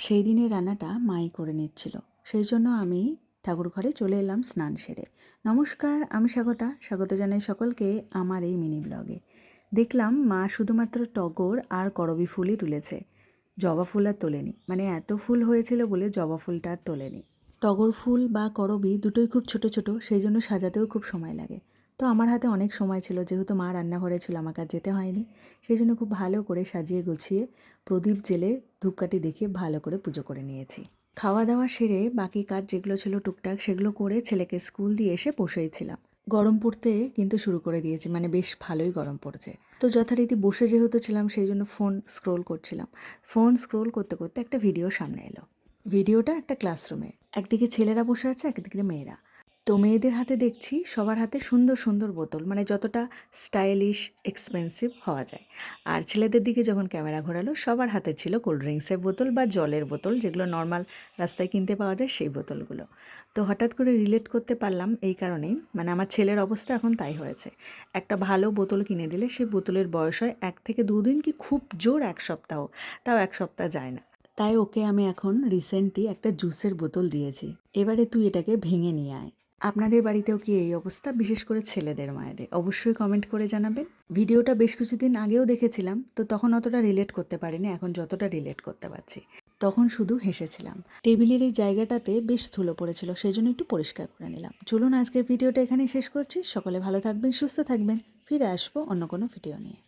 সেই দিনের রান্নাটা মাই করে নিচ্ছিল, সেই জন্য আমি ঠাকুর ঘরে চলে এলাম স্নান সেরে। নমস্কার, আমি স্বাগত জানাই সকলকে আমার এই মিনি ব্লগে। দেখলাম মা শুধুমাত্র টগর আর করবী ফুলই তুলেছে, জবা ফুল আর তোলেনি। মানে এত ফুল হয়েছিল বলে জবা ফুলটা আর তোলেনি। টগর ফুল বা করবী দুটোই খুব ছোট ছোট, সেই জন্য সাজাতেও খুব সময় লাগে। তো আমার হাতে অনেক সময় ছিল, যেহেতু মা রান্নাঘরে ছিল, আমাকে আর যেতে হয়নি। সেই জন্য খুব ভালো করে সাজিয়ে গুছিয়ে প্রদীপ জেলে ধূপকাঠি দেখিয়ে ভালো করে পুজো করে নিয়েছি। খাওয়া দাওয়া সেরে বাকি কাজ যেগুলো ছিল টুকটাক সেগুলো করে ছেলেকে স্কুল দিয়ে এসে বসেইছিলাম। গরম পড়তে কিন্তু শুরু করে দিয়েছে, মানে বেশ ভালোই গরম পড়ছে। তো যথারীতি বসে যেহেতু ছিলাম সেই জন্য ফোন স্ক্রোল করছিলাম। ফোন স্ক্রোল করতে করতে একটা ভিডিও সামনে এলো। ভিডিওটা একটা ক্লাসরুমে, একদিকে ছেলেরা বসে আছে, একদিকে মেয়েরা। তো মেয়েদের হাতে দেখছি সবার হাতে সুন্দর সুন্দর বোতল, মানে যতটা স্টাইলিশ এক্সপেন্সিভ হওয়া যায়। আর ছেলেদের দিকে যখন ক্যামেরা ঘোরালো, সবার হাতে ছিল কোল্ড ড্রিঙ্কসের বোতল বা জলের বোতল, যেগুলো নর্মাল রাস্তায় কিনতে পাওয়া যায় সেই বোতলগুলো। তো হঠাৎ করে রিলেট করতে পারলাম এই কারণেই, মানে আমার ছেলের অবস্থা এখন তাই হয়েছে। একটা ভালো বোতল কিনে দিলে সেই বোতলের বয়স হয় 1 থেকে 2 দিন, কি খুব জোর 1 সপ্তাহ, তাও 1 সপ্তাহ যায় না। তাই ওকে আমি এখন রিসেন্টলি একটা জুসের বোতল দিয়েছি, এবারে তুই এটাকে ভেঙে নিয়ে আয়। আপনাদের বাড়িতেও কি এই অবস্থা, বিশেষ করে ছেলেদের মায়েদের? অবশ্যই কমেন্ট করে জানাবেন। ভিডিওটা বেশ কিছুদিন আগেও দেখেছিলাম, তো তখন অতটা রিলেট করতে পারিনি, এখন যতটা রিলেট করতে পারছি। তখন শুধু হেসেছিলাম। টেবিলের এই জায়গাটাতে বেশ ধুলো পড়েছিল, সেই জন্য একটু পরিষ্কার করে নিলাম। চলুন আজকের ভিডিওটা এখানেই শেষ করছি। সকলে ভালো থাকবেন, সুস্থ থাকবেন। ফিরে আসবো অন্য কোনো ভিডিও নিয়ে।